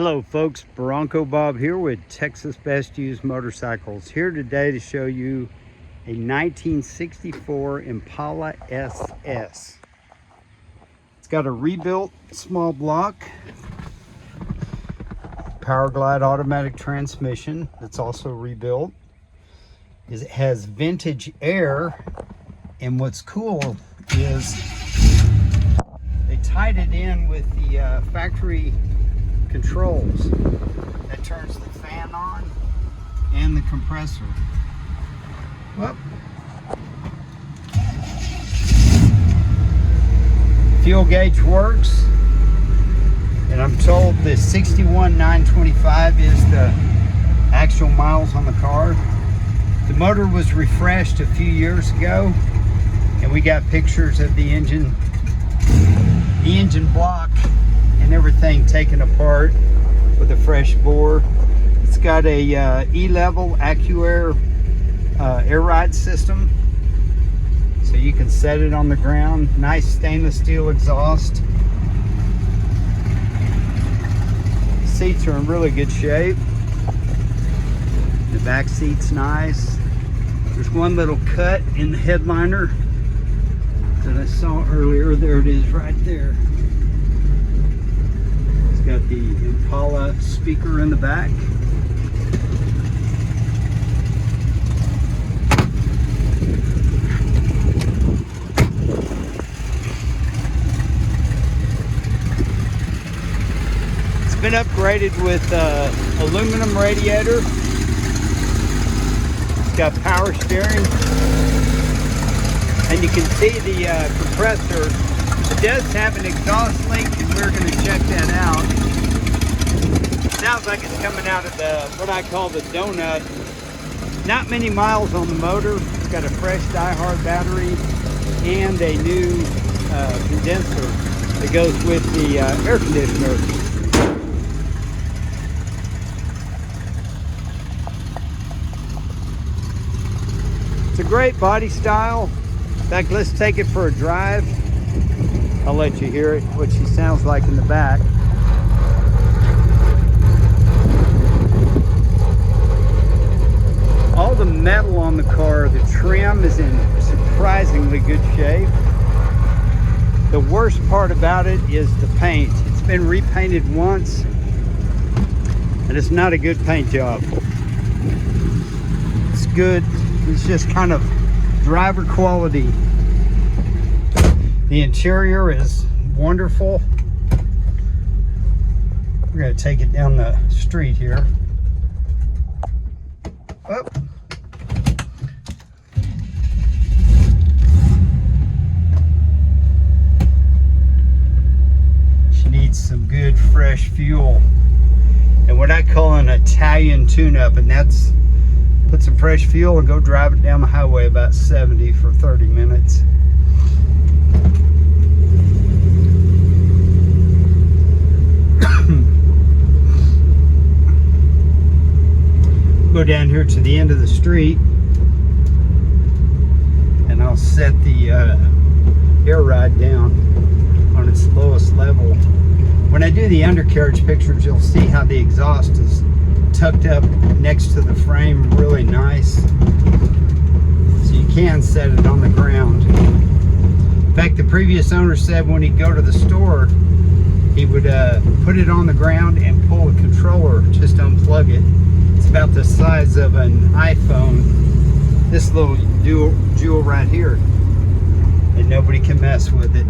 Hello folks, Bronco Bob here with Texas Best Used Motorcycles. Here today to show you a 1964 Impala SS. It's got a rebuilt small block, Power Glide automatic transmission that's also rebuilt. It has vintage air, and what's cool is they tied it in with the factory controls that turns the fan on and the compressor. Whoop. Fuel gauge works, and I'm told the 61,925 is the actual miles on the car. The motor was refreshed a few years ago, and we got pictures of the engine block and everything taken apart with a fresh bore. It's got a E-level AccuAir air ride system, so you can set it on the ground. Nice stainless steel exhaust. Seats are in really good shape. The back seat's nice. There's one little cut in the headliner that I saw earlier. There it is right there. It's got the Impala speaker in the back. It's been upgraded with aluminum radiator. It's got power steering, and you can see the compressor. It does have an exhaust link, and we're going to check that out. Sounds like it's coming out of the what I call the donut. Not many miles on the motor. It's got a fresh die-hard battery and a new condenser that goes with the air conditioner. It's a great body style. In fact, let's take it for a drive. I'll let you hear it, what she sounds like in the back. All the metal on the car, the trim is in surprisingly good shape. The worst part about it is the paint. It's been repainted once, and it's not a good paint job. It's good. It's just kind of driver quality. The interior is wonderful. We're going to take it down the street here. Oh. She needs some good fresh fuel and what I call an Italian tune-up, and that's put some fresh fuel and go drive it down the highway about 70 for 30 minutes. Go down here to the end of the street, and I'll set the air ride down on its lowest level. When I do the undercarriage pictures, you'll see how the exhaust is tucked up next to the frame really nice, so you can set it on the ground. In fact, the previous owner said when he'd go to the store, he would put it on the ground and pull the controller, just unplug it. It's about the size of an iPhone, this little jewel right here, and nobody can mess with it.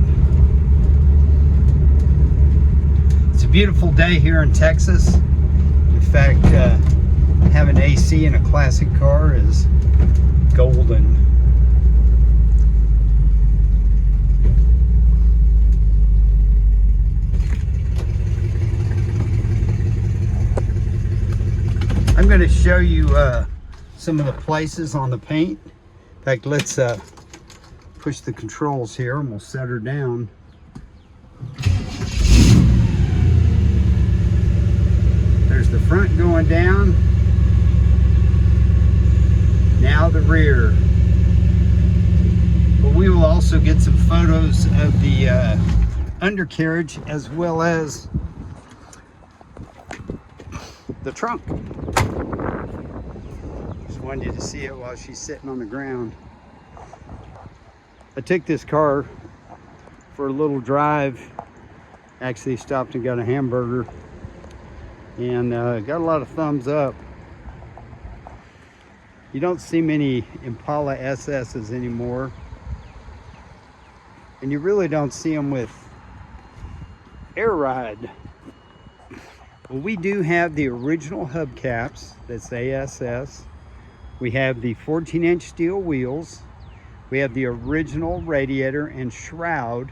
It's a beautiful day here in Texas. In fact, having AC in a classic car is golden. I'm going to show you some of the places on the paint. In fact, let's push the controls here and we'll set her down. There's the front going down. Now the rear. But we will also get some photos of the undercarriage as well as the trunk. Just wanted you to see it while she's sitting on the ground. I took this car for a little drive. Actually stopped and got a hamburger, and got a lot of thumbs up. You don't see many Impala SS's anymore, and you really don't see them with air ride. Well, we do have the original hubcaps, that's ASS. We have the 14-inch steel wheels. We have the original radiator and shroud,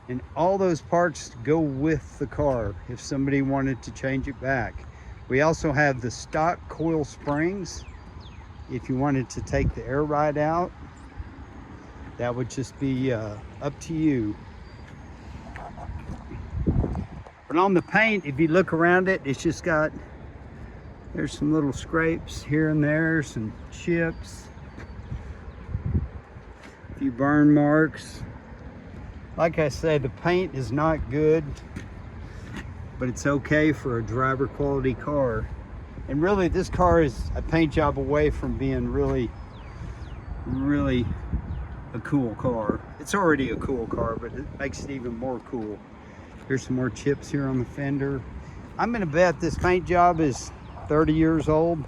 and all those parts go with the car if somebody wanted to change it back. We also have the stock coil springs. If you wanted to take the air ride out, that would just be up to you. But on the paint, if you look around it, it's just got, there's some little scrapes here and there, some chips, a few burn marks. Like I said, the paint is not good, but it's okay for a driver quality car. And really, this car is a paint job away from being really a cool car. It's already a cool car, but it makes it even more cool. Here's some more chips here on the fender. I'm gonna bet this paint job is 30 years old,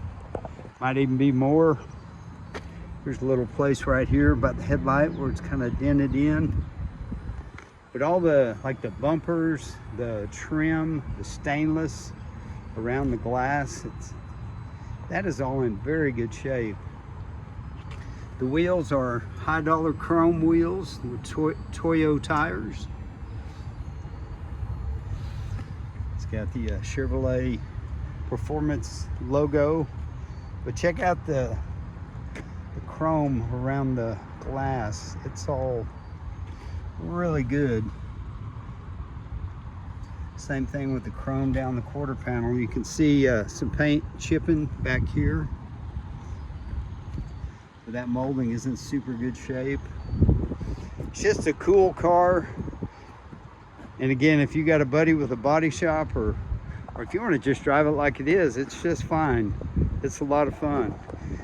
might even be more. There's a little place right here by the headlight where it's kind of dented in. But all the, like the bumpers, the trim, the stainless around the glass, that is all in very good shape. The wheels are high dollar chrome wheels with Toyo tires. It's got the Chevrolet Performance logo, but check out the chrome around the glass. It's all really good. Same thing with the chrome down the quarter panel. You can see some paint chipping back here, but that molding is in super good shape. It's just a cool car. And again, if you got a buddy with a body shop, or if you want to just drive it like it is, it's just fine. It's a lot of fun.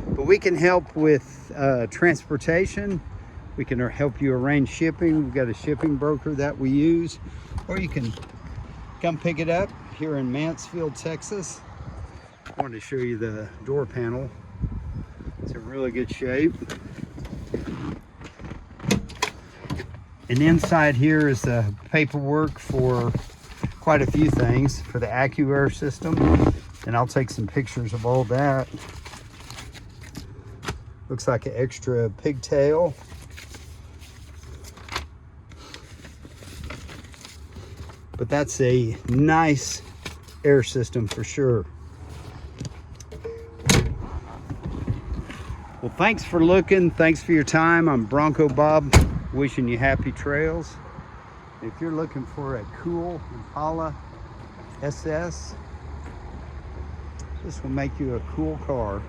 But we can help with transportation. We can help you arrange shipping. We've got a shipping broker that we use, or you can come pick it up here in Mansfield, Texas. I wanted to show you the door panel. It's in really good shape. And inside here is the paperwork for quite a few things for the AccuAir system. And I'll take some pictures of all that. Looks like an extra pigtail. But that's a nice air system for sure. Well, thanks for looking. Thanks for your time. I'm Bronco Bob, wishing you happy trails. If you're looking for a cool Impala SS, this will make you a cool car.